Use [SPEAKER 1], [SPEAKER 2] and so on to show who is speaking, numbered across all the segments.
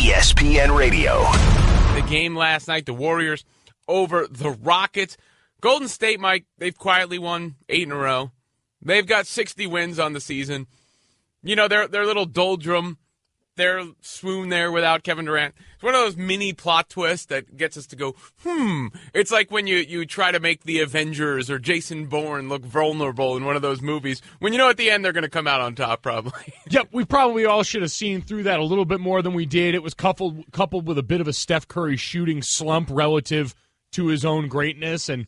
[SPEAKER 1] ESPN Radio.
[SPEAKER 2] The game last night, the Warriors over the Rockets. Golden State, Mike, they've quietly won 8 in a row. They've got 60 wins on the season. You know, their little doldrum, their swoon there without Kevin Durant. It's one of those mini plot twists that gets us to go, It's like when you try to make the Avengers or Jason Bourne look vulnerable in one of those movies, when you know at the end they're going to come out on top, probably.
[SPEAKER 3] Yep, we probably all should have seen through that a little bit more than we did. It was coupled with a bit of a Steph Curry shooting slump relative to his own greatness, and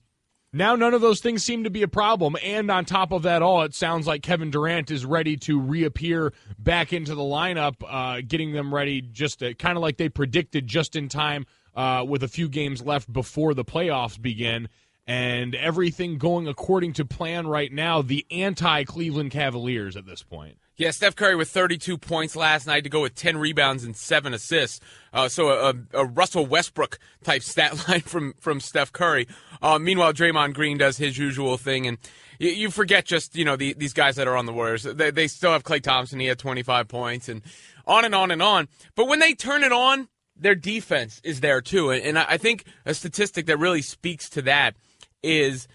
[SPEAKER 3] now none of those things seem to be a problem. And on top of that all, it sounds like Kevin Durant is ready to reappear back into the lineup, getting them ready just kind of like they predicted, just in time with a few games left before the playoffs begin. And everything going according to plan right now, the anti-Cleveland Cavaliers at this point.
[SPEAKER 2] Yeah, Steph Curry with 32 points last night to go with 10 rebounds and 7 assists. So a Russell Westbrook-type stat line from Steph Curry. Meanwhile, Draymond Green does his usual thing. And you forget just, these guys that are on the Warriors. They still have Klay Thompson. He had 25 points and on and on and on. But when they turn it on, their defense is there too. And I think a statistic that really speaks to that is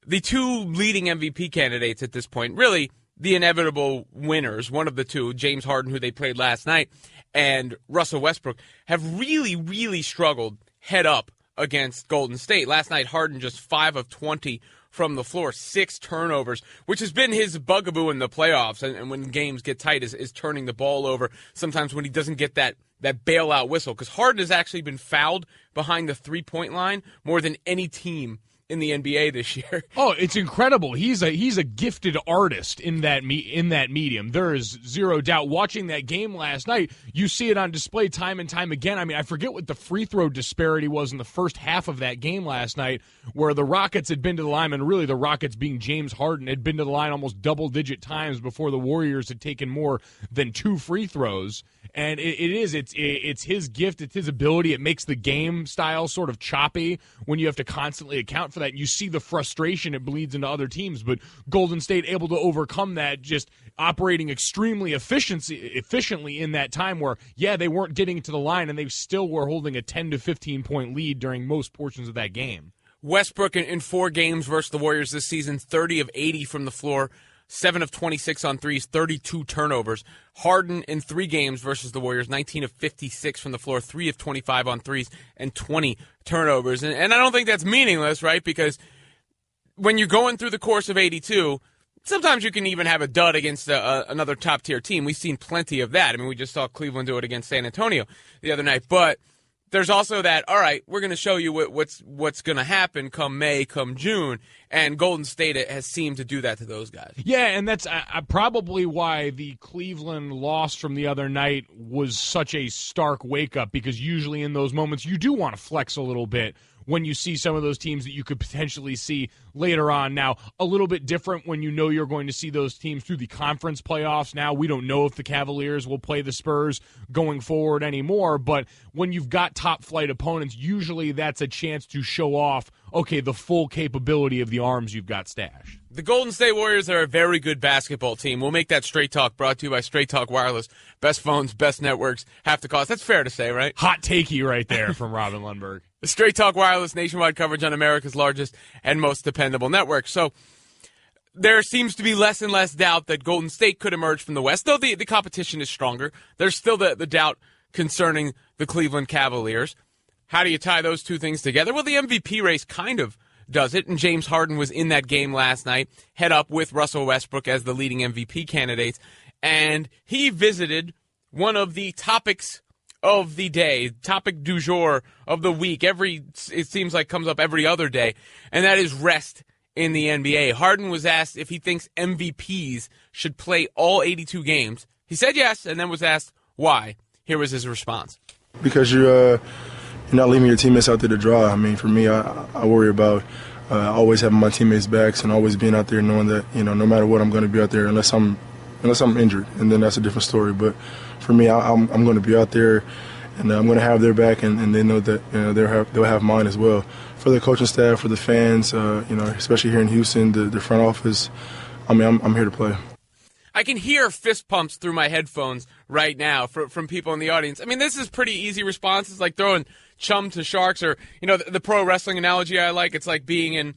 [SPEAKER 2] the two leading MVP candidates at this point, really the inevitable winners, one of the two, James Harden, who they played last night, and Russell Westbrook, have really, really struggled head up against Golden State. Last night, Harden just 5 of 20 from the floor, 6 turnovers, which has been his bugaboo in the playoffs, and when games get tight is turning the ball over, sometimes when he doesn't get that bailout whistle, because Harden has actually been fouled behind the three-point line more than any team in the NBA this year.
[SPEAKER 3] Oh, it's incredible. He's a gifted artist in that medium. There is zero doubt. Watching that game last night, you see it on display time and time again. I mean, I forget what the free throw disparity was in the first half of that game last night, where the Rockets had been to the line, and really the Rockets being James Harden had been to the line almost double-digit times before the Warriors had taken more than 2 free throws. And it's his gift, it's his ability. It makes the game style sort of choppy when you have to constantly account for that. And you see the frustration it bleeds into other teams, but Golden State able to overcome that, just operating extremely efficiently in that time where, they weren't getting to the line and they still were holding a 10 to 15 point lead during most portions of that game.
[SPEAKER 2] Westbrook in 4 games versus the Warriors this season, 30 of 80 from the floor, 7 of 26 on threes, 32 turnovers. Harden in 3 games versus the Warriors, 19 of 56 from the floor, 3 of 25 on threes, and 20 turnovers. And I don't think that's meaningless, right? Because when you're going through the course of 82, sometimes you can even have a dud against another top-tier team. We've seen plenty of that. I mean, we just saw Cleveland do it against San Antonio the other night. But there's also that, all right, we're going to show you what's going to happen come May, come June, and Golden State has seemed to do that to those guys.
[SPEAKER 3] Yeah, and that's probably why the Cleveland loss from the other night was such a stark wake-up, because usually in those moments you do want to flex a little bit when you see some of those teams that you could potentially see later on. Now, a little bit different when you know you're going to see those teams through the conference playoffs. Now, we don't know if the Cavaliers will play the Spurs going forward anymore, but when you've got top-flight opponents, usually that's a chance to show off, okay, the full capability of the arms you've got stashed.
[SPEAKER 2] The Golden State Warriors are a very good basketball team. We'll make that Straight Talk brought to you by Straight Talk Wireless. Best phones, best networks, half the cost. That's fair to say, right?
[SPEAKER 3] Hot takey right there from Robin Lundberg.
[SPEAKER 2] Straight Talk Wireless, nationwide coverage on America's largest and most dependable network. So there seems to be less and less doubt that Golden State could emerge from the West, though the competition is stronger. There's still the doubt concerning the Cleveland Cavaliers. How do you tie those two things together? Well, the MVP race kind of does it, and James Harden was in that game last night, head up with Russell Westbrook as the leading MVP candidates, and he visited one of the topics of the day, topic du jour of the week. It seems like comes up every other day, and that is rest in the NBA. Harden was asked if he thinks MVPs should play all 82 games. He said yes, and then was asked why. Here was his response.
[SPEAKER 4] Because you're not leaving your teammates out there to dry. I mean, for me, I worry about always having my teammates' backs and always being out there knowing that, no matter what, I'm going to be out there unless I'm injured, and then that's a different story. But for me, I'm going to be out there, and I'm going to have their back, and they know that they'll have mine as well. For the coaching staff, for the fans, especially here in Houston, the front office, I mean, I'm here to play.
[SPEAKER 2] I can hear fist pumps through my headphones right now from people in the audience. I mean, this is pretty easy responses, like throwing chum to sharks, or, the pro wrestling analogy I like. It's like being in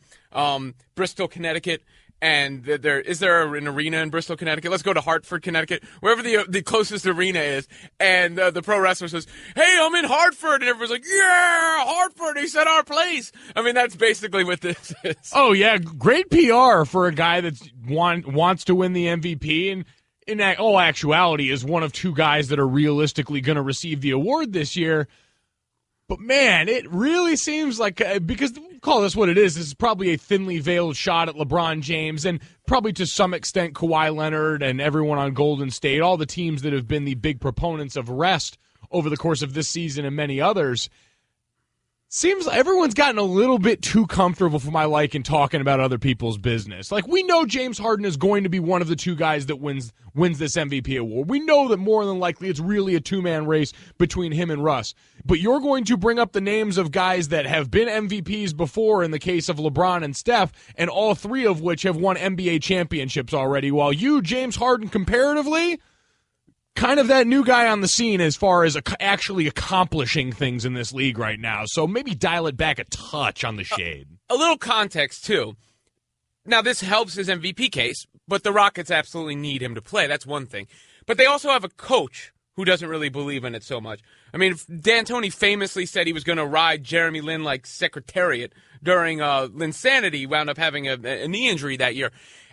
[SPEAKER 2] Bristol, Connecticut, and is there an arena in Bristol, Connecticut? Let's go to Hartford, Connecticut, wherever the closest arena is. And the pro wrestler says, "Hey, I'm in Hartford," and everyone's like, "Yeah, Hartford! He said our place." I mean, that's basically what this is.
[SPEAKER 3] Oh yeah, great PR for a guy that wants to win the MVP, and in all actuality is one of two guys that are realistically going to receive the award this year. But, man, it really seems like, because call this what it is probably a thinly veiled shot at LeBron James and probably to some extent Kawhi Leonard and everyone on Golden State, all the teams that have been the big proponents of rest over the course of this season and many others. Seems like everyone's gotten a little bit too comfortable for my liking talking about other people's business. Like, we know James Harden is going to be one of the two guys that wins this MVP award. We know that more than likely it's really a two-man race between him and Russ. But you're going to bring up the names of guys that have been MVPs before in the case of LeBron and Steph, and all three of which have won NBA championships already, while you, James Harden, comparatively, kind of that new guy on the scene as far as actually accomplishing things in this league right now. So maybe dial it back a touch on the shade.
[SPEAKER 2] A little context, too. Now, this helps his MVP case, but the Rockets absolutely need him to play. That's one thing. But they also have a coach who doesn't really believe in it so much. I mean, D'Antoni famously said he was going to ride Jeremy Lin like Secretariat during Linsanity. He wound up having a knee injury that year.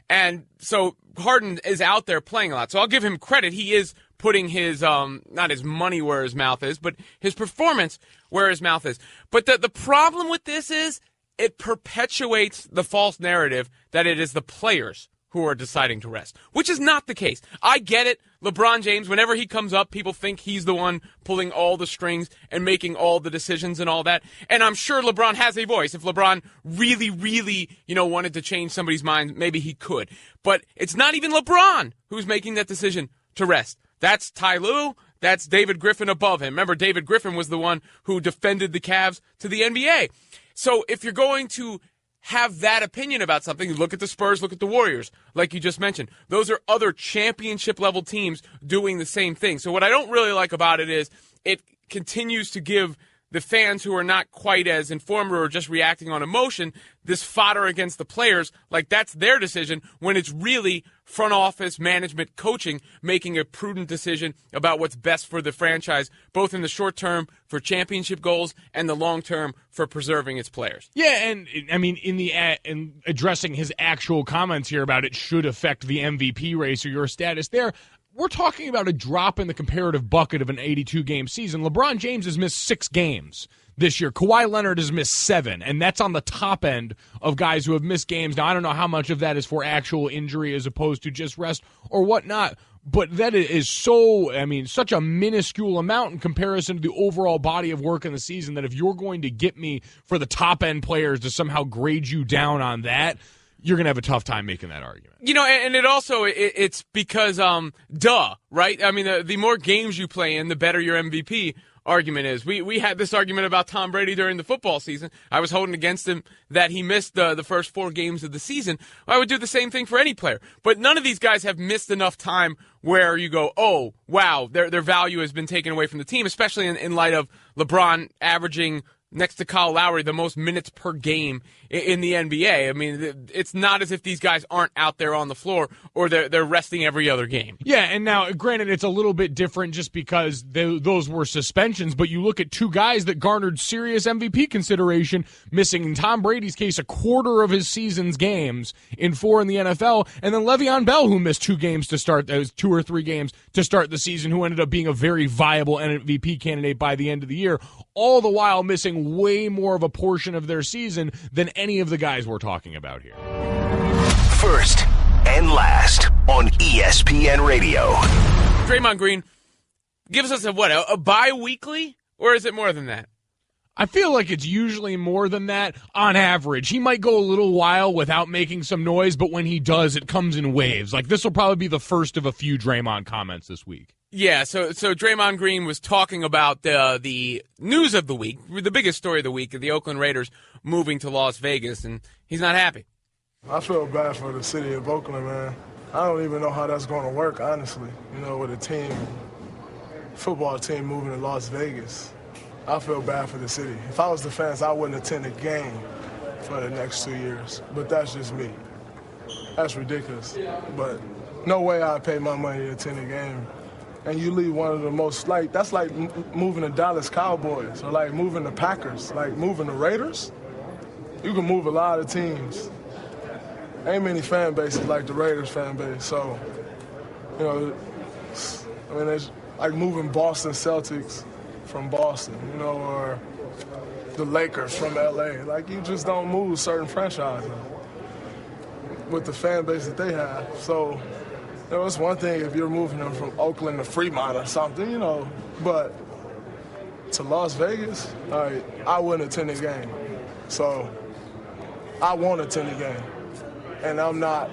[SPEAKER 2] And so Harden is out there playing a lot. So I'll give him credit. He is putting his, not his money where his mouth is, but his performance where his mouth is. But the problem with this is it perpetuates the false narrative that it is the players who are deciding to rest, which is not the case. I get it. LeBron James, whenever he comes up, people think he's the one pulling all the strings and making all the decisions and all that. And I'm sure LeBron has a voice. If LeBron really, really, wanted to change somebody's mind, maybe he could. But it's not even LeBron who's making that decision to rest. That's Ty Lue. That's David Griffin above him. Remember, David Griffin was the one who defended the Cavs to the NBA. So if you're going to have that opinion about something, look at the Spurs, look at the Warriors, like you just mentioned. Those are other championship-level teams doing the same thing. So what I don't really like about it is it continues to give the fans who are not quite as informed or just reacting on emotion this fodder against the players, like that's their decision, when it's really front office management coaching making a prudent decision about what's best for the franchise, both in the short term for championship goals and the long term for preserving its players.
[SPEAKER 3] Yeah, and I mean, in addressing his actual comments here about it should affect the MVP race or your status there, we're talking about a drop in the comparative bucket of an 82-game season. LeBron James has missed 6 games this year. Kawhi Leonard has missed 7, and that's on the top end of guys who have missed games. Now, I don't know how much of that is for actual injury as opposed to just rest or whatnot, but that is such a minuscule amount in comparison to the overall body of work in the season that if you're going to get me for the top-end players to somehow grade you down on that, you're going to have a tough time making that argument.
[SPEAKER 2] And it also, it's because, right? I mean, the more games you play in, the better your MVP argument is. We had this argument about Tom Brady during the football season. I was holding against him that he missed the first 4 games of the season. I would do the same thing for any player. But none of these guys have missed enough time where you go, oh, wow, their value has been taken away from the team, especially in light of LeBron averaging, next to Kyle Lowry, the most minutes per game in the NBA. I mean, it's not as if these guys aren't out there on the floor or they're resting every other game.
[SPEAKER 3] Yeah, and now, granted, it's a little bit different just because those were suspensions, but you look at 2 guys that garnered serious MVP consideration, missing, in Tom Brady's case, a quarter of his season's games in 4 in the NFL, and then LaVar Bell, who missed 2 games to start, 2 or 3 games to start the season, who ended up being a very viable MVP candidate by the end of the year, all the while missing way more of a portion of their season than any of the guys we're talking about here.
[SPEAKER 1] First and last on ESPN Radio.
[SPEAKER 2] Draymond Green gives us a bi-weekly, or is it more than that?
[SPEAKER 3] I feel like it's usually more than that on average. He might go a little while without making some noise, but when he does, it comes in waves. Like, this will probably be the first of a few Draymond comments this week.
[SPEAKER 2] Yeah, so Draymond Green was talking about the news of the week, the biggest story of the week, the Oakland Raiders moving to Las Vegas, and he's not happy.
[SPEAKER 5] I feel bad for the city of Oakland, man. I don't even know how that's going to work, honestly, with a football team moving to Las Vegas. I feel bad for the city. If I was the fans, I wouldn't attend a game for the next 2 years. But that's just me. That's ridiculous. But no way I'd pay my money to attend a game. And you leave one of the most, that's like moving the Dallas Cowboys or like moving the Packers, like moving the Raiders. You can move a lot of teams. Ain't many fan bases like the Raiders fan base. So, it's like moving Boston Celtics from Boston, or the Lakers from LA. Like, you just don't move certain franchises with the fan base that they have. So, it's one thing if you're moving them from Oakland to Fremont or something, but to Las Vegas, I wouldn't attend a game. So, I won't attend a game. And I'm not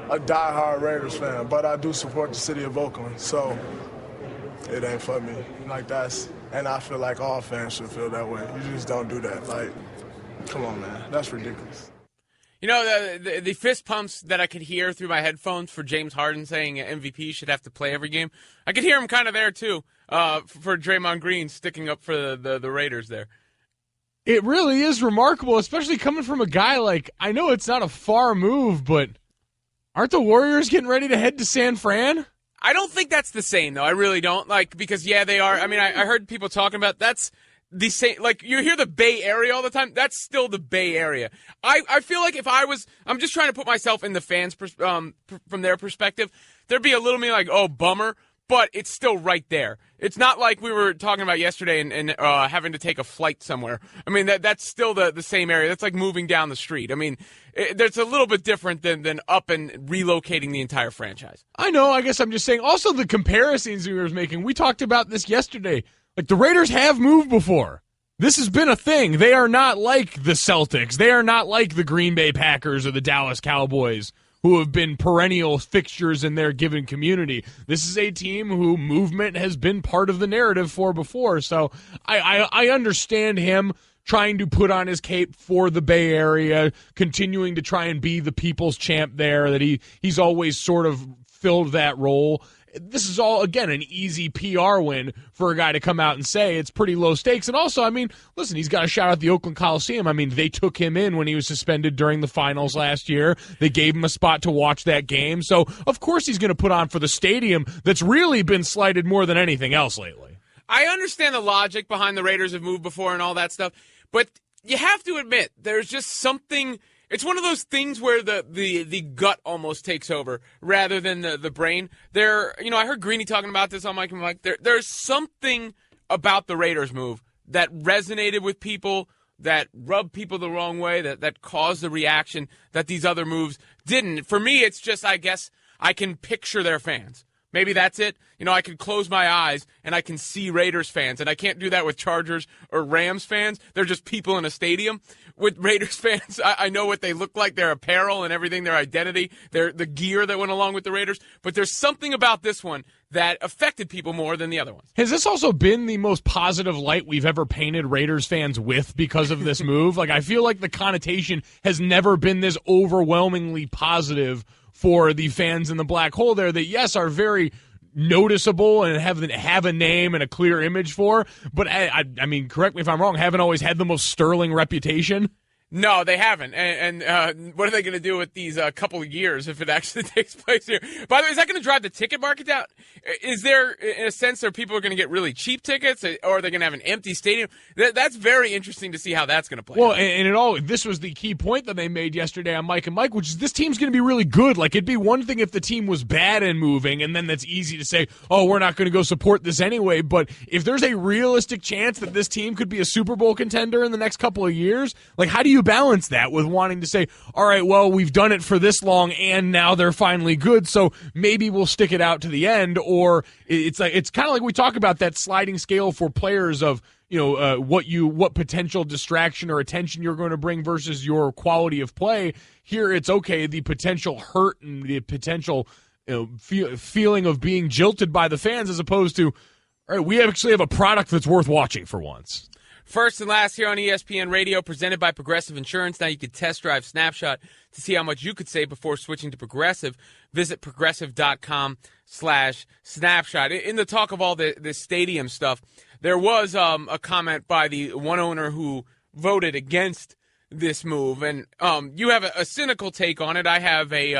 [SPEAKER 5] a diehard Raiders fan, but I do support the city of Oakland. So, it ain't for me. And I feel like all fans should feel that way. You just don't do that. Come on, man. That's ridiculous.
[SPEAKER 2] The fist pumps that I could hear through my headphones for James Harden saying MVP should have to play every game, I could hear him kind of there, too, for Draymond Green sticking up for the Raiders there.
[SPEAKER 3] It really is remarkable, especially coming from a guy I know it's not a far move, but aren't the Warriors getting ready to head to San Fran?
[SPEAKER 2] I don't think that's the same, though. I really don't. Because, yeah, they are. I mean, I heard people talking about that's the same. You hear the Bay Area all the time. That's still the Bay Area. I feel like if I'm just trying to put myself in the fans' from their perspective, there'd be a little me oh, bummer. But it's still right there. It's not like we were talking about yesterday and having to take a flight somewhere. I mean, that's still the same area. That's like moving down the street. I mean, there's a little bit different than up and relocating the entire franchise.
[SPEAKER 3] I know. I guess I'm just saying. Also, the comparisons we were making, we talked about this yesterday. The Raiders have moved before. This has been a thing. They are not like the Celtics. They are not like the Green Bay Packers or the Dallas Cowboys, who have been perennial fixtures in their given community. This is a team who movement has been part of the narrative for before. So I understand him trying to put on his cape for the Bay Area, continuing to try and be the people's champ there, that he's always sort of filled that role. This is all, again, an easy PR win for a guy to come out and say it's pretty low stakes. And also, I mean, listen, he's got to shout out the Oakland Coliseum. I mean, they took him in when he was suspended during the finals last year. They gave him a spot to watch that game. So, of course, he's going to put on for the stadium that's really been slighted more than anything else lately.
[SPEAKER 2] I understand the logic behind the Raiders have moved before and all that stuff, but you have to admit there's just something. It's one of those things where the gut almost takes over rather than the brain. I heard Greeny talking about this on Mike and Mike. There's something about the Raiders move that resonated with people, that rubbed people the wrong way, that caused the reaction that these other moves didn't. For me, it's just, I guess, I can picture their fans. Maybe that's it. I can close my eyes and I can see Raiders fans, and I can't do that with Chargers or Rams fans. They're just people in a stadium. With Raiders fans, I know what they look like, their apparel and everything, their identity, the gear that went along with the Raiders. But there's something about this one that affected people more than the other ones.
[SPEAKER 3] Has this also been the most positive light we've ever painted Raiders fans with because of this move? I feel like the connotation has never been this overwhelmingly positive for the fans in the black hole there that, yes, are very noticeable and have a name and a clear image for, but I mean, correct me if I'm wrong, haven't always had the most sterling reputation.
[SPEAKER 2] No, they haven't. And what are they going to do with these couple of years if it actually takes place here? By the way, is that going to drive the ticket market down? Is there, in a sense, that people are going to get really cheap tickets, or are they going to have an empty stadium? That's very interesting to see how that's going to play out.
[SPEAKER 3] And this was the key point that they made yesterday on Mike and Mike, which is this team's going to be really good. It'd be one thing if the team was bad and moving, and then that's easy to say, oh, we're not going to go support this anyway. But if there's a realistic chance that this team could be a Super Bowl contender in the next couple of years, how do you balance that with wanting to say, all right, well, we've done it for this long and now they're finally good, so maybe we'll stick it out to the end? Or it's kind of like we talk about that sliding scale for players of what potential distraction or attention you're going to bring versus your quality of play. Here it's okay, the potential hurt and the potential feeling of being jilted by the fans, as opposed to, all right, we actually have a product that's worth watching for once.
[SPEAKER 2] First and last here on ESPN Radio, presented by Progressive Insurance. Now you can test drive Snapshot to see how much you could save before switching to Progressive. Visit progressive.com/snapshot. In the talk of all this stadium stuff, there was a comment by the one owner who voted against this move. And you have a cynical take on it. I have it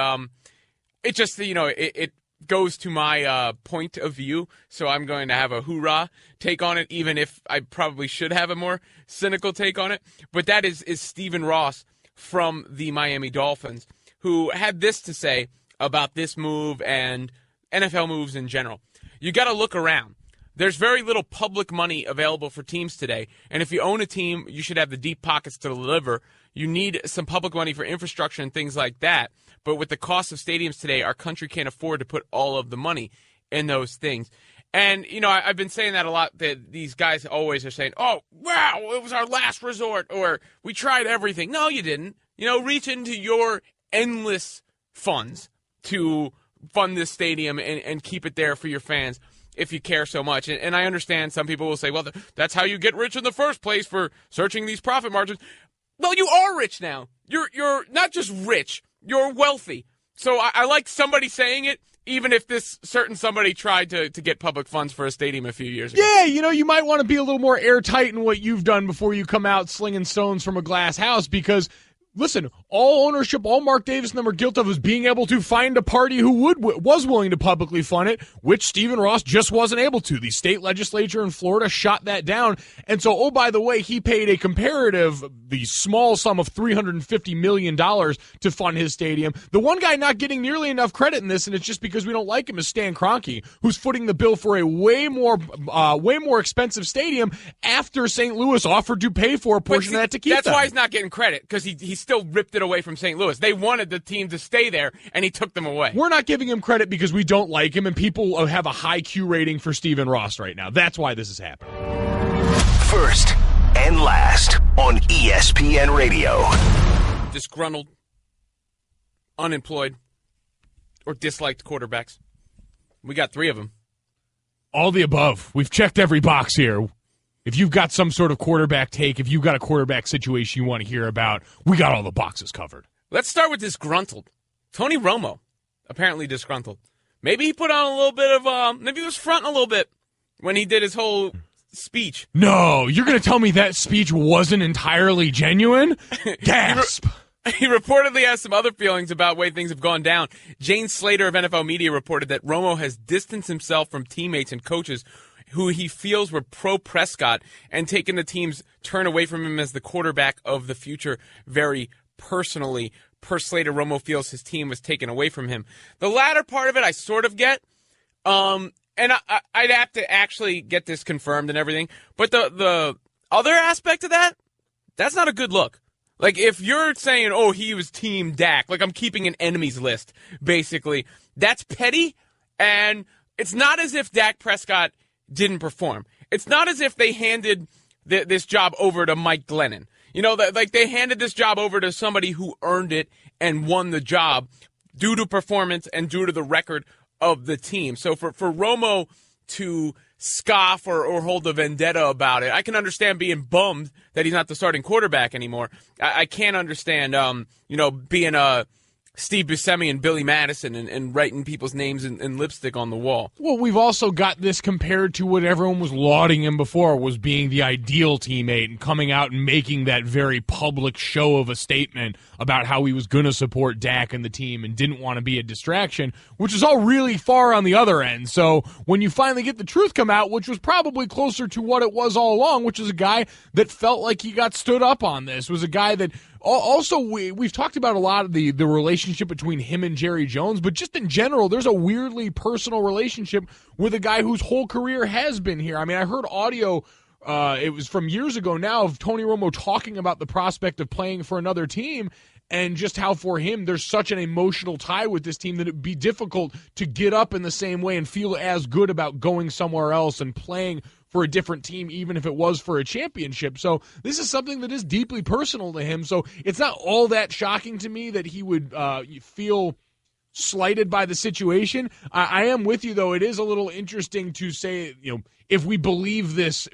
[SPEAKER 2] just, it goes to my point of view, so I'm going to have a hoorah take on it, even if I probably should have a more cynical take on it. But that is Stephen Ross from the Miami Dolphins, who had this to say about this move and NFL moves in general. You got to look around. There's very little public money available for teams today, and if you own a team, you should have the deep pockets to deliver. You need some public money for infrastructure and things like that. But with the cost of stadiums today, our country can't afford to put all of the money in those things. And, I've been saying that a lot, that these guys always are saying, oh, wow, it was our last resort, or we tried everything. No, you didn't. Reach into your endless funds to fund this stadium and keep it there for your fans if you care so much. And I understand some people will say, well, that's how you get rich in the first place, for searching these profit margins. Well, you are rich now. You're not just rich. You're wealthy. So I like somebody saying it, even if this certain somebody tried to get public funds for a stadium a few years ago.
[SPEAKER 3] Yeah, you might want to be a little more airtight in what you've done before you come out slinging stones from a glass house, because listen, all ownership, all Mark Davis and them are guilty of is being able to find a party who was willing to publicly fund it, which Stephen Ross just wasn't able to. The state legislature in Florida shot that down. And so, oh, by the way, he paid the small sum of $350 million to fund his stadium. The one guy not getting nearly enough credit in this, and it's just because we don't like him, is Stan Kroenke, who's footing the bill for a way more expensive stadium after St. Louis offered to pay for a portion of that to keep
[SPEAKER 2] That's
[SPEAKER 3] them.
[SPEAKER 2] why he's not getting credit, because he still ripped it away from St. Louis. They wanted the team to stay there, and he took them away.
[SPEAKER 3] We're not giving him credit because we don't like him, and people have a high Q rating for Stephen Ross right now. That's why this is happening.
[SPEAKER 1] First and last on ESPN Radio.
[SPEAKER 2] Disgruntled, unemployed, or disliked quarterbacks. We got 3 of them.
[SPEAKER 3] All the above. We've checked every box here. If you've got some sort of quarterback take, if you've got a quarterback situation you want to hear about, we got all the boxes covered.
[SPEAKER 2] Let's start with disgruntled. Tony Romo, apparently disgruntled. Maybe he put on a little bit of, maybe he was fronting a little bit when he did his whole speech.
[SPEAKER 3] No, you're going to tell me that speech wasn't entirely genuine? Gasp.
[SPEAKER 2] He reportedly has some other feelings about the way things have gone down. Jane Slater of NFL Media reported that Romo has distanced himself from teammates and coaches who he feels were pro-Prescott and taken the team's turn away from him as the quarterback of the future very personally. Per Slater, Romo feels his team was taken away from him. The latter part of it I sort of get, and I'd have to actually get this confirmed and everything, but the other aspect of that, that's not a good look. Like, if you're saying, oh, he was Team Dak, like I'm keeping an enemies list, basically, that's petty, and it's not as if Dak Prescott didn't perform. It's not as if they handed this job over to Mike Glennon. Like they handed this job over to somebody who earned it and won the job due to performance and due to the record of the team. So for Romo to scoff or hold a vendetta about it, I can understand being bummed that he's not the starting quarterback anymore. I can't understand, being Steve Buscemi and Billy Madison and writing people's names in lipstick on the wall.
[SPEAKER 3] Well, we've also got this compared to what everyone was lauding him before, was being the ideal teammate and coming out and making that very public show of a statement about how he was going to support Dak and the team and didn't want to be a distraction, which is all really far on the other end. So when you finally get the truth come out, which was probably closer to what it was all along, which is a guy that felt like he got stood up on this, was a guy that also we've talked about a lot of the relationship between him and Jerry Jones, but just in general, there's a weirdly personal relationship with a guy whose whole career has been here. I mean, I heard audio, it was from years ago now, of Tony Romo talking about the prospect of playing for another team and just how for him there's such an emotional tie with this team that it'd be difficult to get up in the same way and feel as good about going somewhere else and playing for a different team, even if it was for a championship. So this is something that is deeply personal to him. So it's not all that shocking to me that he would feel slighted by the situation. I am with you, though. It is a little interesting to say, if we believe this,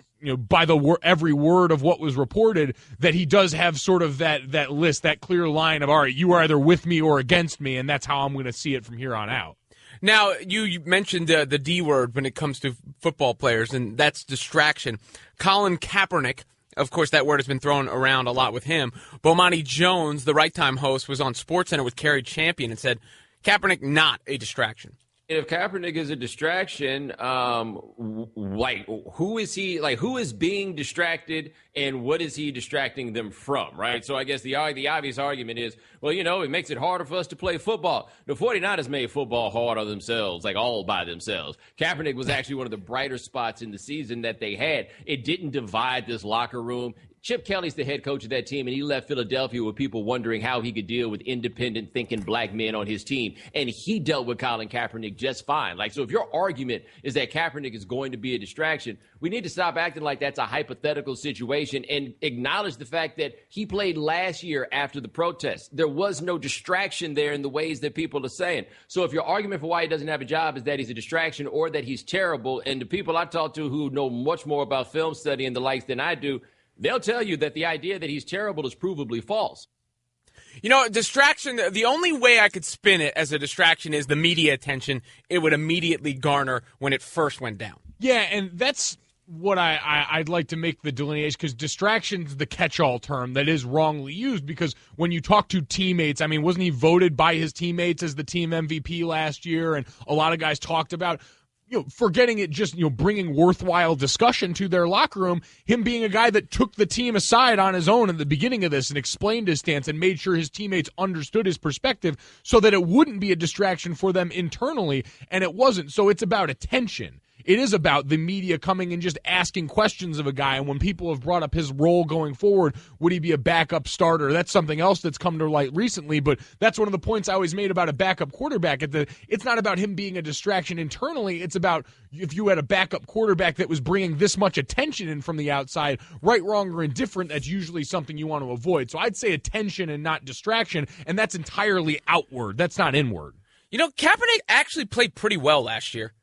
[SPEAKER 3] by every word of what was reported, that he does have sort of that list, that clear line of, all right, you are either with me or against me, and that's how I'm going to see it from here on out.
[SPEAKER 2] Now, you mentioned the D word when it comes to football players, and that's distraction. Colin Kaepernick, of course, that word has been thrown around a lot with him. Bomani Jones, the Right Time host, was on SportsCenter with Kerry Champion and said, Kaepernick not a distraction.
[SPEAKER 6] If Kaepernick is a distraction, who is he? Like, who is being distracted, and what is he distracting them from? Right. So I guess the obvious argument is, well, it makes it harder for us to play football. The 49ers made football harder themselves, like all by themselves. Kaepernick was actually one of the brighter spots in the season that they had. It didn't divide this locker room. Chip Kelly's the head coach of that team, and he left Philadelphia with people wondering how he could deal with independent thinking black men on his team. And he dealt with Colin Kaepernick just fine. So if your argument is that Kaepernick is going to be a distraction, we need to stop acting like that's a hypothetical situation and acknowledge the fact that he played last year after the protest. There was no distraction there in the ways that people are saying. So if your argument for why he doesn't have a job is that he's a distraction or that he's terrible, and the people I talk to who know much more about film study and the likes than I do, they'll tell you that the idea that he's terrible is provably false.
[SPEAKER 2] Distraction, the only way I could spin it as a distraction is the media attention it would immediately garner when it first went down.
[SPEAKER 3] Yeah, and that's what I'd like to make the delineation, because distraction's the catch-all term that is wrongly used, because when you talk to teammates, wasn't he voted by his teammates as the team MVP last year, and a lot of guys talked about forgetting it, just, bringing worthwhile discussion to their locker room, him being a guy that took the team aside on his own at the beginning of this and explained his stance and made sure his teammates understood his perspective so that it wouldn't be a distraction for them internally, and it wasn't. So it's about attention. It is about the media coming and just asking questions of a guy. And when people have brought up his role going forward, would he be a backup starter? That's something else that's come to light recently. But that's one of the points I always made about a backup quarterback. It's not about him being a distraction internally. It's about if you had a backup quarterback that was bringing this much attention in from the outside, right, wrong, or indifferent, that's usually something you want to avoid. So I'd say attention and not distraction. And that's entirely outward. That's not inward.
[SPEAKER 2] Kaepernick actually played pretty well last year.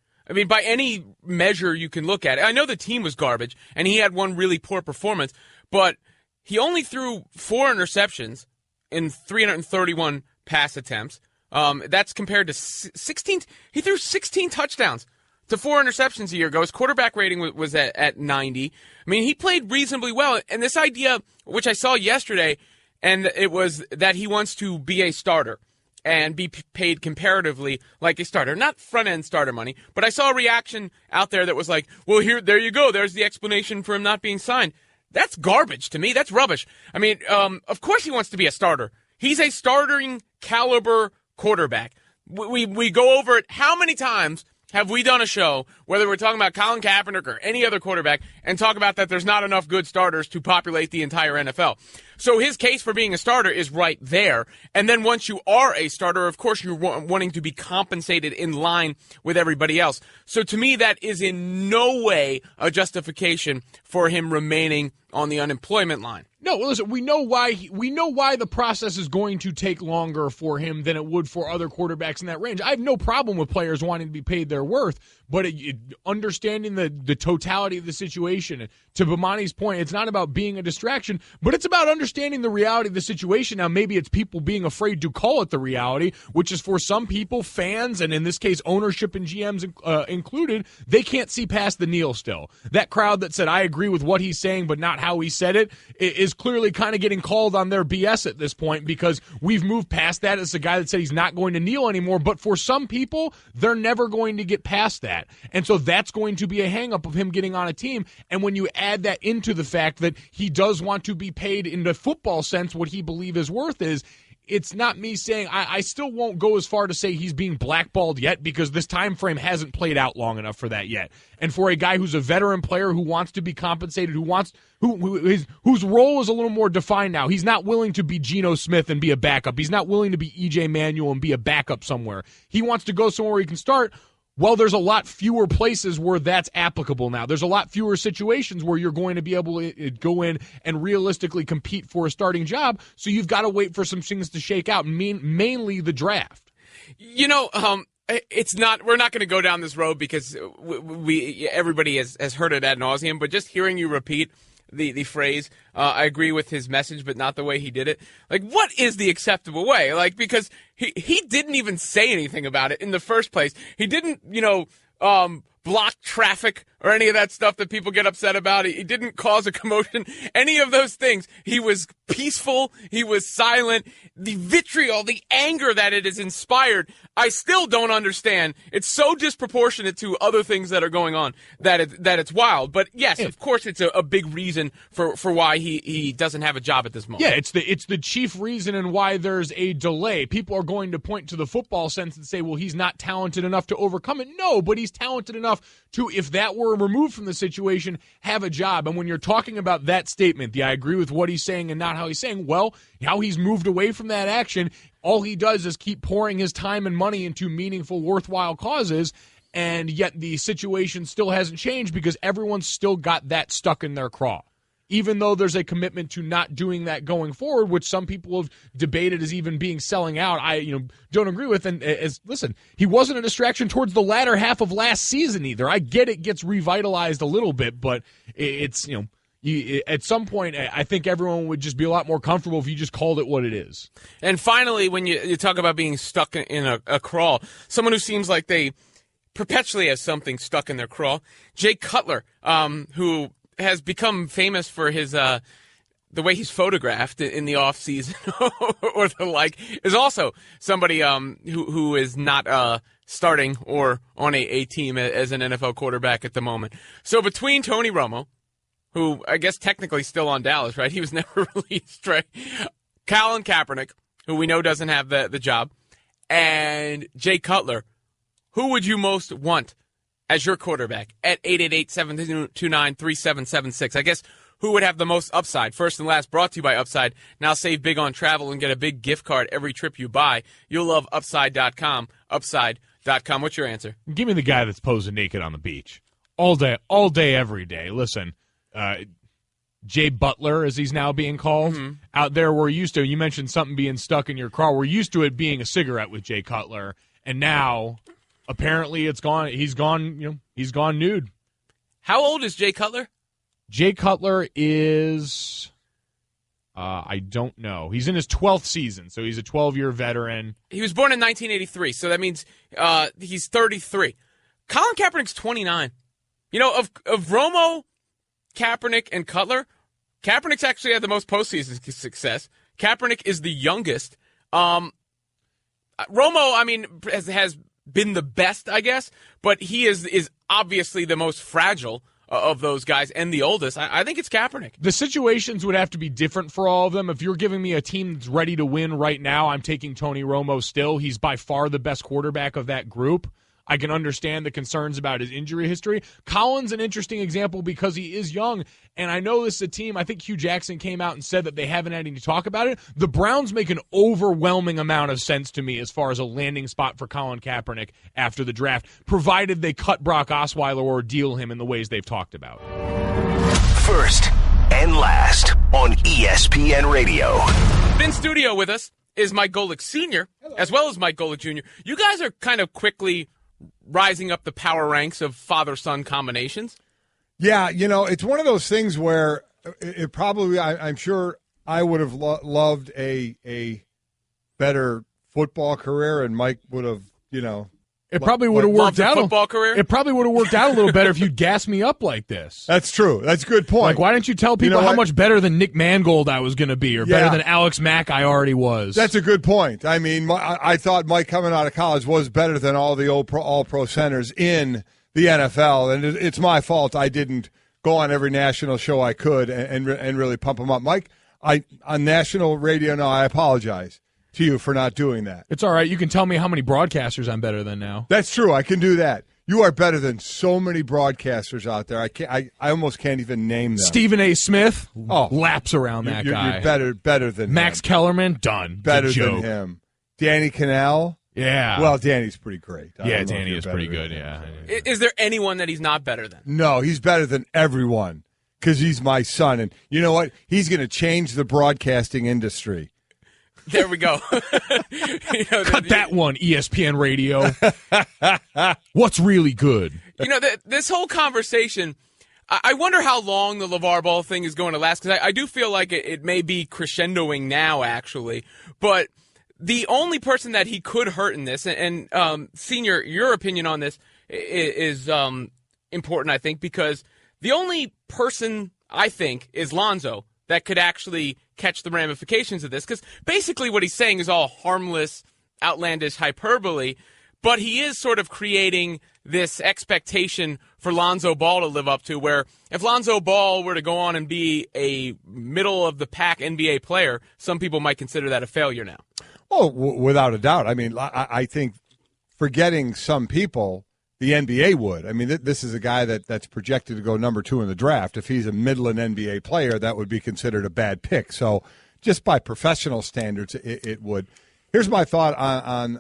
[SPEAKER 2] By any measure you can look at it. I know the team was garbage, and he had one really poor performance, but he only threw 4 interceptions in 331 pass attempts. That's compared to 16. He threw 16 touchdowns to 4 interceptions a year ago. His quarterback rating was at 90. He played reasonably well. And this idea, which I saw yesterday, and it was that he wants to be a starter and be paid comparatively like a starter. Not front-end starter money, but I saw a reaction out there that was like, well, there you go. There's the explanation for him not being signed. That's garbage to me. That's rubbish. Of course he wants to be a starter. He's a starting caliber quarterback. We go over it. How many times have we done a show, whether we're talking about Colin Kaepernick or any other quarterback, and talk about that there's not enough good starters to populate the entire NFL? So his case for being a starter is right there. And then once you are a starter, of course, you're wanting to be compensated in line with everybody else. So to me, that is in no way a justification for him remaining on the unemployment line.
[SPEAKER 3] No, listen, we know why the process is going to take longer for him than it would for other quarterbacks in that range. I have no problem with players wanting to be paid their worth, but understanding the totality of the situation, to Bomani's point, it's not about being a distraction, but it's about understanding the reality of the situation. Now, maybe it's people being afraid to call it the reality, which is for some people, fans, and in this case, ownership and GMs included, they can't see past the kneel still. That crowd that said, I agree with what he's saying, but not how he said it, is clearly kind of getting called on their BS at this point, because we've moved past that. It's a guy that said he's not going to kneel anymore, but for some people, they're never going to get past that. And so that's going to be a hang-up of him getting on a team. And when you add that into the fact that he does want to be paid in the football sense what he believes his worth is, it's not me saying I still won't go as far to say he's being blackballed yet, because this time frame hasn't played out long enough for that yet. And for a guy who's a veteran player who wants to be compensated, whose role is a little more defined now. He's not willing to be Geno Smith and be a backup. He's not willing to be E.J. Manuel and be a backup somewhere. He wants to go somewhere where he can start. Well, there's a lot fewer places where that's applicable now. There's a lot fewer situations where you're going to be able to go in and realistically compete for a starting job. So you've got to wait for some things to shake out, mainly the draft.
[SPEAKER 2] it's not. We're not going to go down this road because everybody has heard it ad nauseum. But just hearing you repeat the phrase, I agree with his message, but not the way he did it. Like, what is the acceptable way? Like, because he didn't even say anything about it in the first place. He didn't, block traffic or any of that stuff that people get upset about. He didn't cause a commotion, any of those things. He was peaceful. He was silent. The vitriol, the anger that it has inspired, I still don't understand. It's so disproportionate to other things that are going on that it's wild. But yes, of course, it's a big reason for why he doesn't have a job at this moment.
[SPEAKER 3] Yeah, it's the chief reason and why there's a delay. People are going to point to the football sense and say, well, he's not talented enough to overcome it. No, but he's talented enough to, if that were removed from the situation, have a job. And when you're talking about that statement, I agree with what he's saying and not how he's saying, well, how he's moved away from that action, all he does is keep pouring his time and money into meaningful, worthwhile causes, and yet the situation still hasn't changed because everyone's still got that stuck in their craw. Even though there's a commitment to not doing that going forward, which some people have debated as even being selling out, I don't agree with. And listen, he wasn't a distraction towards the latter half of last season either. I get it gets revitalized a little bit, but it's at some point, I think everyone would just be a lot more comfortable if you just called it what it is.
[SPEAKER 2] And finally, when you talk about being stuck in a crawl, someone who seems like they perpetually have something stuck in their crawl, Jay Cutler, who has become famous for his the way he's photographed in the off season or the like, is also somebody who is not starting or on a team as an NFL quarterback at the moment. So between Tony Romo, who I guess technically still on Dallas, right? He was never released, right? Colin Kaepernick, who we know doesn't have the job, and Jay Cutler, who would you most want as your quarterback at 888-729-3776? I guess who would have the most upside? First and last, brought to you by Upside. Now save big on travel and get a big gift card every trip you buy. You'll love Upside.com. Upside.com. What's your answer?
[SPEAKER 3] Give me the guy that's posing naked on the beach. All day, every day. Listen, Jay Butler, as he's now being called, out there, we're used to, you mentioned something being stuck in your craw. We're used to it being a cigarette with Jay Cutler, and now apparently it's gone. He's gone nude.
[SPEAKER 2] How old is Jay Cutler?
[SPEAKER 3] Jay Cutler is, I don't know. He's in his 12th season, so he's a 12-year veteran.
[SPEAKER 2] He was born in 1983, so that means he's 33. Colin Kaepernick's 29. Of Romo, Kaepernick, and Cutler, Kaepernick's actually had the most postseason success. Kaepernick is the youngest. Romo, has been the best, I guess, but he is obviously the most fragile of those guys and the oldest. I think it's Kaepernick.
[SPEAKER 3] The situations would have to be different for all of them. If you're giving me a team that's ready to win right now, I'm taking Tony Romo still. He's by far the best quarterback of that group. I can understand the concerns about his injury history. Colin's an interesting example because he is young, and I know this is a team, I think Hugh Jackson came out and said that they haven't had any talk about it. The Browns make an overwhelming amount of sense to me as far as a landing spot for Colin Kaepernick after the draft, provided they cut Brock Osweiler or deal him in the ways they've talked about.
[SPEAKER 1] First and last on ESPN Radio.
[SPEAKER 2] In studio with us is Mike Golic Sr., as well as Mike Golic Jr. You guys are kind of quickly rising up the power ranks of father-son combinations.
[SPEAKER 7] Yeah, it's one of those things where it probably, I'm sure I would have loved a better football career, and Mike would have,
[SPEAKER 3] It probably would have worked out.
[SPEAKER 2] Football career?
[SPEAKER 3] It probably would have worked out a little better if you'd gassed me up like this.
[SPEAKER 7] That's true. That's a good point.
[SPEAKER 3] Like, why didn't you tell people how much better than Nick Mangold I was going to be, or better than Alex Mack I already was?
[SPEAKER 7] That's a good point. I mean, I thought Mike coming out of college was better than all the all-pro centers in the NFL, and it's my fault I didn't go on every national show I could and really pump him up. Mike, on national radio now, I apologize to you for not doing that.
[SPEAKER 3] It's all right. You can tell me how many broadcasters I'm better than now.
[SPEAKER 7] That's true. I can do that. You are better than so many broadcasters out there. I almost can't even name them.
[SPEAKER 3] Stephen A. Smith, laps around that guy.
[SPEAKER 7] You're better than
[SPEAKER 3] Max
[SPEAKER 7] him.
[SPEAKER 3] Kellerman, done.
[SPEAKER 7] Better than him. Danny Cannell.
[SPEAKER 3] Yeah.
[SPEAKER 7] Well, Danny's pretty great.
[SPEAKER 3] Yeah, Danny is pretty good, yeah.
[SPEAKER 2] Is there anyone that he's not better than?
[SPEAKER 7] No, he's better than everyone because he's my son. And you know what? He's going to change the broadcasting industry.
[SPEAKER 2] There we go.
[SPEAKER 3] Cut that one, ESPN Radio. What's really good?
[SPEAKER 2] This whole conversation, I wonder how long the LaVar Ball thing is going to last, because I do feel like it may be crescendoing now, actually. But the only person that he could hurt in this, and Senior, your opinion on this is important, I think, because the only person, I think, is Lonzo that could actually catch the ramifications of this, because basically what he's saying is all harmless, outlandish hyperbole, but he is sort of creating this expectation for Lonzo Ball to live up to, where if Lonzo Ball were to go on and be a middle-of-the-pack NBA player, some people might consider that a failure now.
[SPEAKER 7] Oh, without a doubt. I mean, I think forgetting some people, the NBA would. I mean, this is a guy that's projected to go number 2 in the draft. If he's a Midland NBA player, that would be considered a bad pick. So just by professional standards, it would. Here's my thought on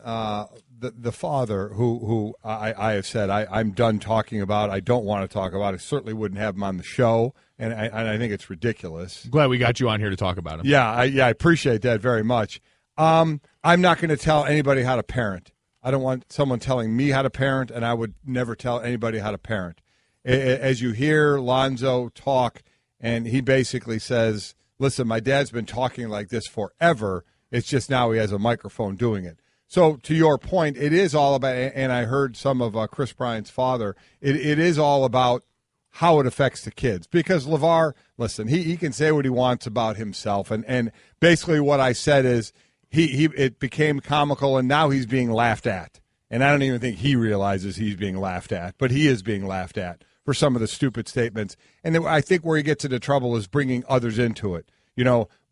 [SPEAKER 7] the father who I have said I'm done talking about. I don't want to talk about. I certainly wouldn't have him on the show, and I think it's ridiculous.
[SPEAKER 3] Glad we got you on here to talk about him.
[SPEAKER 7] Yeah, I appreciate that very much. I'm not going to tell anybody how to parent. I don't want someone telling me how to parent, and I would never tell anybody how to parent. As you hear Lonzo talk, and he basically says, listen, my dad's been talking like this forever. It's just now he has a microphone doing it. So to your point, it is all about, and I heard some of Chris Bryant's father, it is all about how it affects the kids. Because LaVar, listen, he can say what he wants about himself, and basically what I said is, it became comical, and now he's being laughed at. And I don't even think he realizes he's being laughed at, but he is being laughed at for some of the stupid statements. And I think where he gets into trouble is bringing others into it.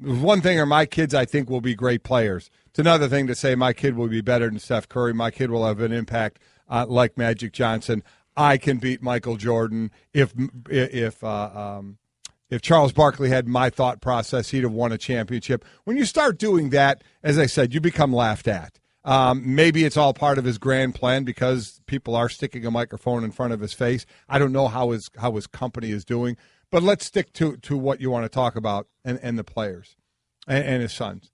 [SPEAKER 7] One thing are my kids, I think, will be great players. It's another thing to say my kid will be better than Steph Curry. My kid will have an impact like Magic Johnson. I can beat Michael Jordan. If Charles Barkley had my thought process, he'd have won a championship. When you start doing that, as I said, you become laughed at. Maybe it's all part of his grand plan because people are sticking a microphone in front of his face. I don't know how his company is doing. But let's stick to what you want to talk about and the players and his sons.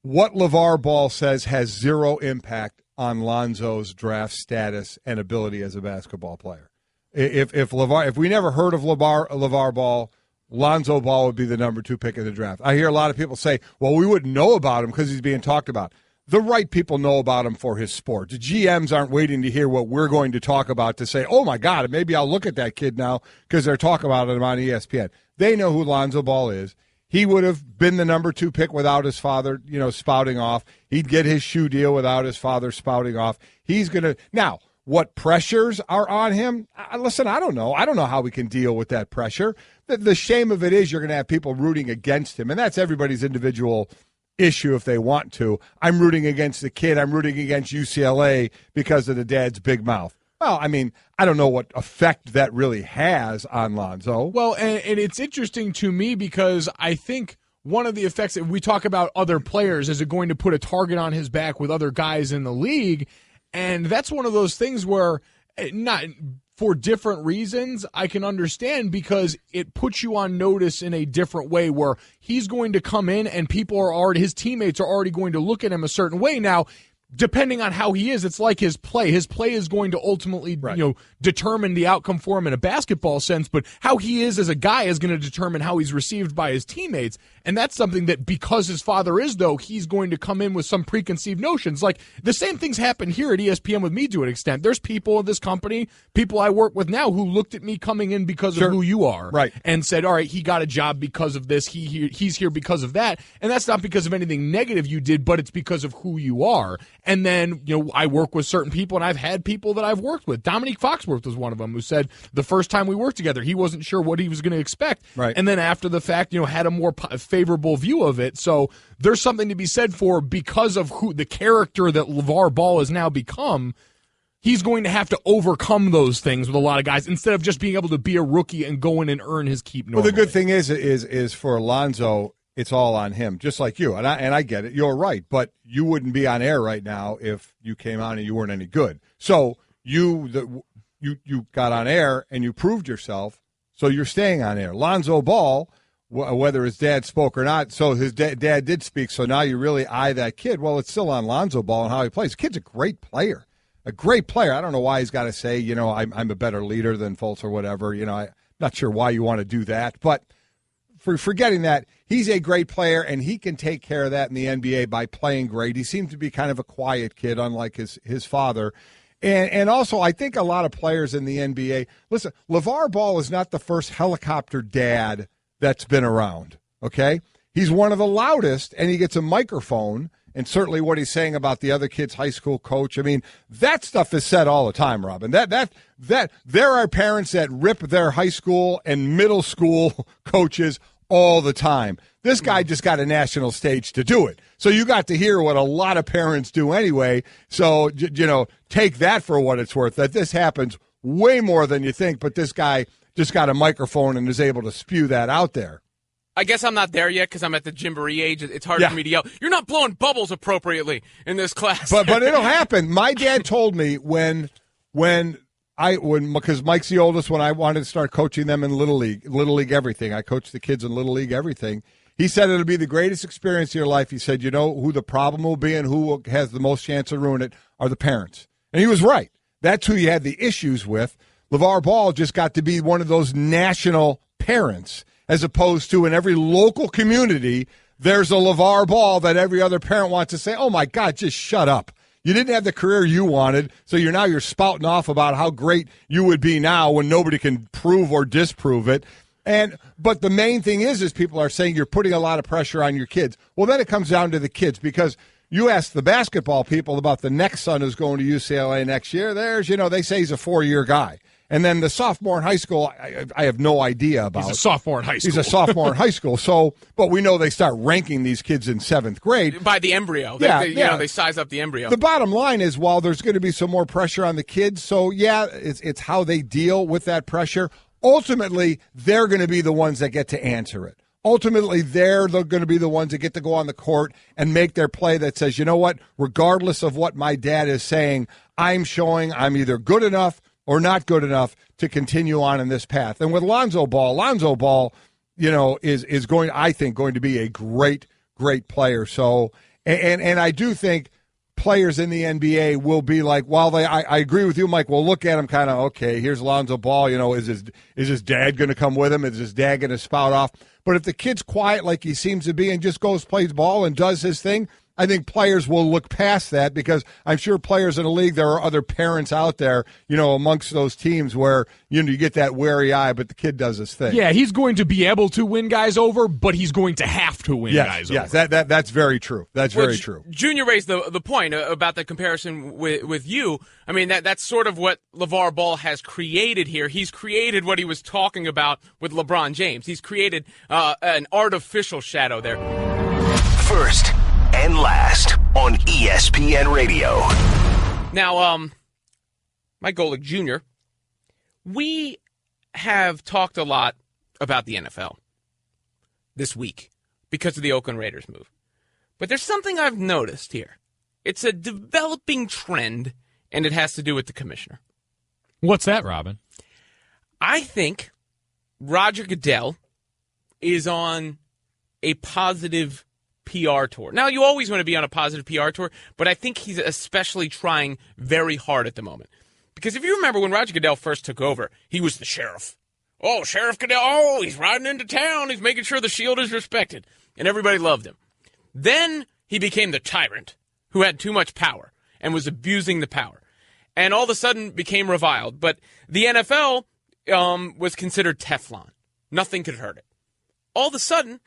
[SPEAKER 7] What LaVar Ball says has zero impact on Lonzo's draft status and ability as a basketball player. If we never heard of LaVar Ball, Lonzo Ball would be the number 2 pick in the draft. I hear a lot of people say, well, we wouldn't know about him because he's being talked about. The right people know about him for his sport. The GMs aren't waiting to hear what we're going to talk about to say, oh, my God, maybe I'll look at that kid now because they're talking about him on ESPN. They know who Lonzo Ball is. He would have been the number 2 pick without his father, spouting off. He'd get his shoe deal without his father spouting off. He's going to – now, what pressures are on him? Listen, I don't know. I don't know how we can deal with that pressure. The shame of it is you're going to have people rooting against him, and that's everybody's individual issue if they want to. I'm rooting against the kid. I'm rooting against UCLA because of the dad's big mouth. Well, I mean, I don't know what effect that really has on Lonzo.
[SPEAKER 3] Well, and it's interesting to me because I think one of the effects that we talk about other players, is it going to put a target on his back with other guys in the league? And that's one of those things where, not for different reasons, I can understand because it puts you on notice in a different way where he's going to come in and his teammates are already going to look at him a certain way. Now, depending on how he is, it's like his play. His play is going to ultimately, determine the outcome for him in a basketball sense, but how he is as a guy is going to determine how he's received by his teammates. And that's something that, because his father is, though, he's going to come in with some preconceived notions. Like, the same things happen here at ESPN with me to an extent. There's people in this company, people I work with now, who looked at me coming in because of who you are.
[SPEAKER 7] Right.
[SPEAKER 3] And said, all right, he got a job because of this. He's here because of that. And that's not because of anything negative you did, but it's because of who you are. And then, I work with certain people, and I've had people that I've worked with. Dominique Foxworth was one of them, who said the first time we worked together, he wasn't sure what he was going to expect.
[SPEAKER 7] Right.
[SPEAKER 3] And then after the fact, had a more favorable view of it. So there's something to be said for, because of who the character that LaVar Ball has now become, he's going to have to overcome those things with a lot of guys instead of just being able to be a rookie and go in and earn his keep normally.
[SPEAKER 7] Well, the good thing is for Alonzo, it's all on him, just like you. And I get it. You're right. But you wouldn't be on air right now if you came on and you weren't any good. So you got on air and you proved yourself, so you're staying on air. Lonzo Ball whether his dad spoke or not. So his dad did speak, so now you really eye that kid. Well, it's still on Lonzo Ball and how he plays. The kid's a great player. A great player. I don't know why he's got to say, I'm a better leader than Fultz or whatever. I'm not sure why you want to do that. But for forgetting that, he's a great player, and he can take care of that in the NBA by playing great. He seems to be kind of a quiet kid, unlike his father. And also, I think a lot of players in the NBA, listen, LaVar Ball is not the first helicopter dad that's been around, okay? He's one of the loudest, and he gets a microphone. And certainly what he's saying about the other kid's high school coach, I mean, that stuff is said all the time, Robin. That there are parents that rip their high school and middle school coaches all the time. This guy just got a national stage to do it. So you got to hear what a lot of parents do anyway. So, take that for what it's worth, that this happens way more than you think, but this guy just got a microphone and is able to spew that out there.
[SPEAKER 2] I guess I'm not there yet because I'm at the Gymboree age. It's hard for me to yell, "You're not blowing bubbles appropriately in this class."
[SPEAKER 7] But it'll happen. My dad told me when because Mike's the oldest, when I wanted to start coaching them in Little League everything. I coached the kids in Little League everything. He said it'll be the greatest experience of your life. He said, who the problem will be and who has the most chance to ruin it are the parents. And he was right. That's who you had the issues with. LaVar Ball just got to be one of those national parents, as opposed to in every local community, there's a LaVar Ball that every other parent wants to say, oh, my God, just shut up. You didn't have the career you wanted, so you're spouting off about how great you would be now when nobody can prove or disprove it. But the main thing is people are saying you're putting a lot of pressure on your kids. Well, then it comes down to the kids, because you ask the basketball people about the next son who's going to UCLA next year. They say he's a 4-year guy. And then the sophomore in high school, I have no idea about.
[SPEAKER 3] He's a sophomore in high school.
[SPEAKER 7] He's a sophomore in high school. So, but we know they start ranking these kids in 7th grade.
[SPEAKER 2] By the embryo. They size up the embryo.
[SPEAKER 7] The bottom line is, while there's going to be some more pressure on the kids, so it's how they deal with that pressure. Ultimately, they're going to be the ones that get to answer it. Ultimately, they're going to be the ones that get to go on the court and make their play that says, you know what, regardless of what my dad is saying, I'm showing I'm either good enough or not good enough to continue on in this path. And with Lonzo Ball, is going to be a great, great player. So, and I do think players in the NBA will be like, I agree with you, Mike. We'll look at him kind of, okay, here's Lonzo Ball. Is his dad going to come with him? Is his dad going to spout off? But if the kid's quiet like he seems to be and just goes, plays ball and does his thing, I think players will look past that, because I'm sure players in the league, there are other parents out there, amongst those teams where, you get that wary eye, but the kid does his thing.
[SPEAKER 3] Yeah, he's going to be able to win guys over, but he's going to have to win guys over.
[SPEAKER 7] Yes, that's very true. That's very true.
[SPEAKER 2] Junior raised the point about the comparison with you. I mean, that's sort of what LaVar Ball has created here. He's created what he was talking about with LeBron James. He's created an artificial shadow there.
[SPEAKER 1] First and last on ESPN Radio.
[SPEAKER 2] Now, Mike Golic Jr., we have talked a lot about the NFL this week because of the Oakland Raiders move. But there's something I've noticed here. It's a developing trend, and it has to do with the commissioner.
[SPEAKER 3] What's that, Robin?
[SPEAKER 2] I think Roger Goodell is on a positive PR tour. Now, you always want to be on a positive PR tour, but I think he's especially trying very hard at the moment. Because if you remember when Roger Goodell first took over, he was the sheriff. Oh, Sheriff Goodell, he's riding into town. He's making sure the shield is respected. And everybody loved him. Then he became the tyrant who had too much power and was abusing the power. And all of a sudden became reviled. But the NFL was considered Teflon. Nothing could hurt it. All of a sudden,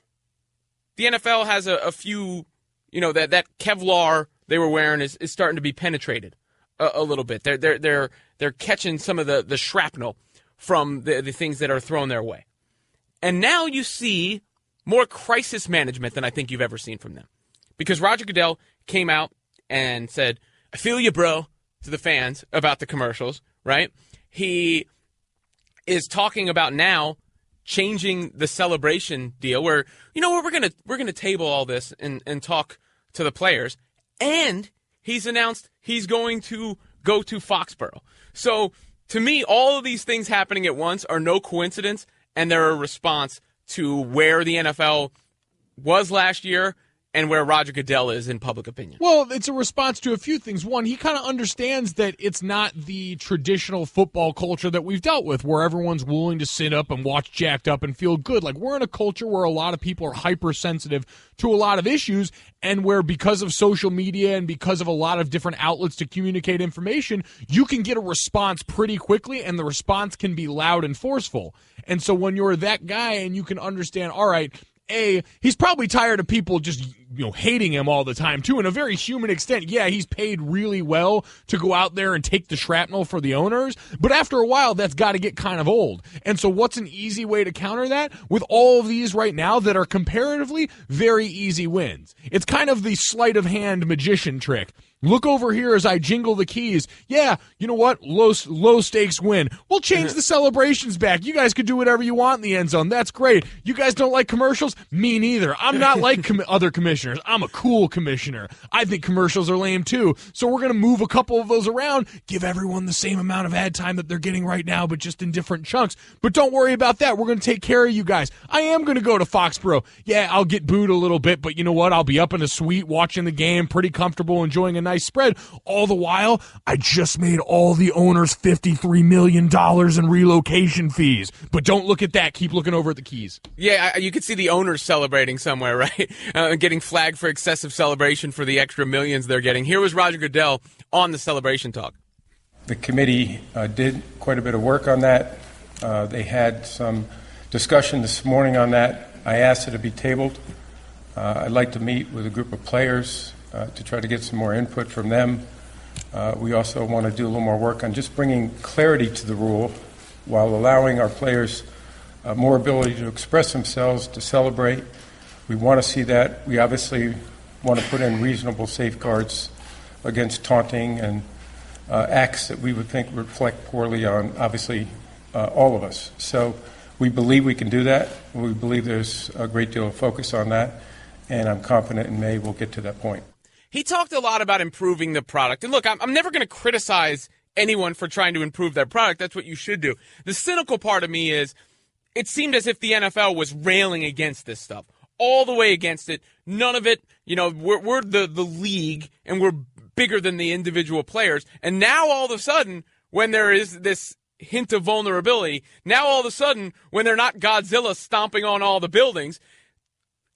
[SPEAKER 2] the NFL has a few, that Kevlar they were wearing is starting to be penetrated a little bit. They're catching some of the shrapnel from the things that are thrown their way. And now you see more crisis management than I think you've ever seen from them. Because Roger Goodell came out and said, I feel you, bro, to the fans about the commercials, right? He is talking about now changing the celebration deal where, we're gonna table all this and talk to the players. And he's announced he's going to go to Foxborough. So to me, all of these things happening at once are no coincidence, and they're a response to where the NFL was last year and where Roger Goodell is in public opinion?
[SPEAKER 3] Well, it's a response to a few things. One, he kind of understands that it's not the traditional football culture that we've dealt with, where everyone's willing to sit up and watch jacked up and feel good. Like, we're in a culture where a lot of people are hypersensitive to a lot of issues, and where because of social media and because of a lot of different outlets to communicate information, you can get a response pretty quickly, and the response can be loud and forceful. And so when you're that guy and you can understand, all right, he's probably tired of people just hating him all the time, too, in a very human extent. Yeah, he's paid really well to go out there and take the shrapnel for the owners, but after a while, that's got to get kind of old. And so what's an easy way to counter that? With all of these right now that are comparatively very easy wins. It's kind of the sleight of hand magician trick. Look over here as I jingle the keys. Yeah, you know what? Low stakes win. We'll change the celebrations back. You guys could do whatever you want in the end zone. That's great. You guys don't like commercials? Me neither. I'm not like other commissioners. I'm a cool commissioner. I think commercials are lame too. So we're going to move a couple of those around, give everyone the same amount of ad time that they're getting right now, but just in different chunks. But don't worry about that. We're going to take care of you guys. I am going to go to Foxborough. Yeah, I'll get booed a little bit, but you know what? I'll be up in a suite watching the game, pretty comfortable, enjoying a nice spread. All the while, I just made all the owners $53 million in relocation fees. But don't look at that. Keep looking over at the keys.
[SPEAKER 2] Yeah, you could see the owners celebrating somewhere, right? Getting flagged for excessive celebration for the extra millions they're getting. Here was Roger Goodell on the celebration talk.
[SPEAKER 8] The committee did quite a bit of work on that. They had some discussion this morning on that. I asked it to be tabled. I'd like to meet with a group of players to try to get some more input from them. We also want to do a little more work on just bringing clarity to the rule while allowing our players more ability to express themselves, to celebrate. We want to see that. We obviously want to put in reasonable safeguards against taunting and acts that we would think reflect poorly on, obviously, all of us. So we believe we can do that. We believe there's a great deal of focus on that, and I'm confident in May we'll get to that point.
[SPEAKER 2] He talked a lot about improving the product. And look, I'm never going to criticize anyone for trying to improve their product. That's what you should do. The cynical part of me is it seemed as if the NFL was railing against this stuff, all the way against it. None of it, we're the league, and we're bigger than the individual players. And now all of a sudden, when there is this hint of vulnerability, now all of a sudden, when they're not Godzilla stomping on all the buildings,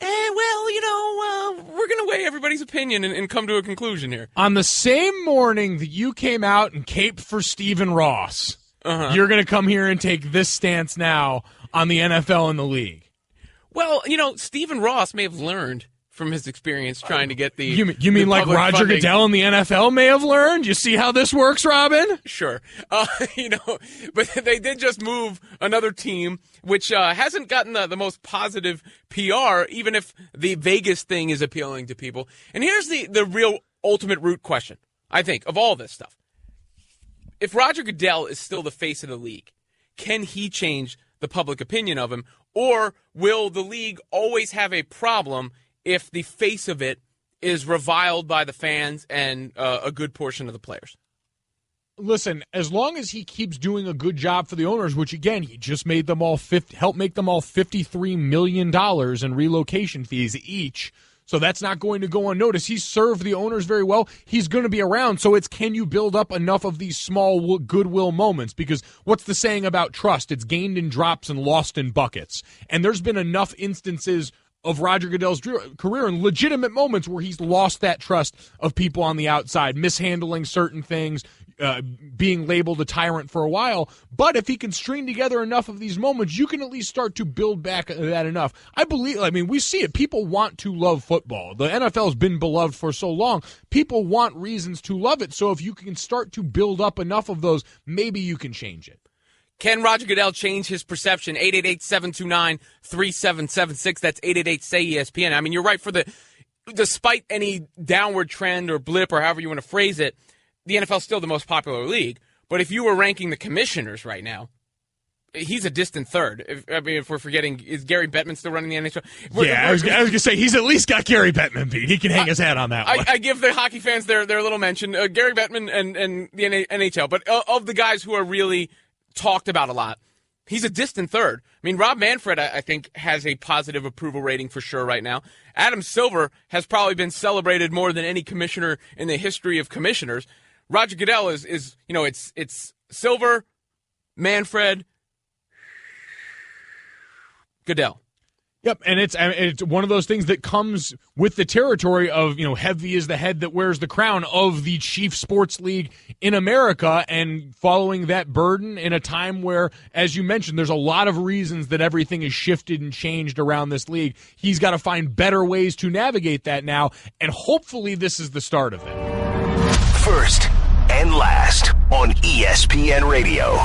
[SPEAKER 2] we're going to weigh everybody's opinion and come to a conclusion here.
[SPEAKER 3] On the same morning that you came out and caped for Stephen Ross, you're going to come here and take this stance now on the NFL and the league.
[SPEAKER 2] Well, Stephen Ross may have learned from his experience trying to get the
[SPEAKER 3] You mean like Roger
[SPEAKER 2] funding.
[SPEAKER 3] Goodell in the NFL may have learned? You see how this works, Robin?
[SPEAKER 2] Sure. But they did just move another team, which hasn't gotten the most positive PR, even if the Vegas thing is appealing to people. And here's the real ultimate root question, I think, of all this stuff. If Roger Goodell is still the face of the league, can he change the public opinion of him? Or will the league always have a problem if the face of it is reviled by the fans and a good portion of the players?
[SPEAKER 3] Listen, as long as he keeps doing a good job for the owners, which again, he just made them all helped make them all $53 million in relocation fees each. So that's not going to go unnoticed. He's served the owners very well. He's going to be around. So it's, can you build up enough of these small goodwill moments? Because what's the saying about trust? It's gained in drops and lost in buckets. And there's been enough instances of Roger Goodell's career in legitimate moments where he's lost that trust of people on the outside, mishandling certain things, being labeled a tyrant for a while. But if he can string together enough of these moments, you can at least start to build back that enough. We see it. People want to love football. The NFL has been beloved for so long. People want reasons to love it. So if you can start to build up enough of those, maybe you can change it.
[SPEAKER 2] Can Roger Goodell change his perception? 888-729-3776. That's 888-SAY-ESPN. I mean, you're right. Despite any downward trend or blip or however you want to phrase it, the NFL is still the most popular league. But if you were ranking the commissioners right now, he's a distant third. If we're forgetting, is Gary Bettman still running the NHL?
[SPEAKER 3] I was going to say, he's at least got Gary Bettman beat. He can hang his hat on that one.
[SPEAKER 2] I give the hockey fans their little mention. Gary Bettman and the NHL. But of the guys who are really talked about a lot, he's a distant third. I mean, Rob Manfred, I think, has a positive approval rating for sure right now. Adam Silver has probably been celebrated more than any commissioner in the history of commissioners. Roger Goodell is it's Silver, Manfred, Goodell.
[SPEAKER 3] Yep, and it's one of those things that comes with the territory of, heavy is the head that wears the crown of the chief sports league in America, and following that burden in a time where, as you mentioned, there's a lot of reasons that everything is shifted and changed around this league. He's got to find better ways to navigate that now, and hopefully this is the start of it.
[SPEAKER 1] First and last on ESPN Radio.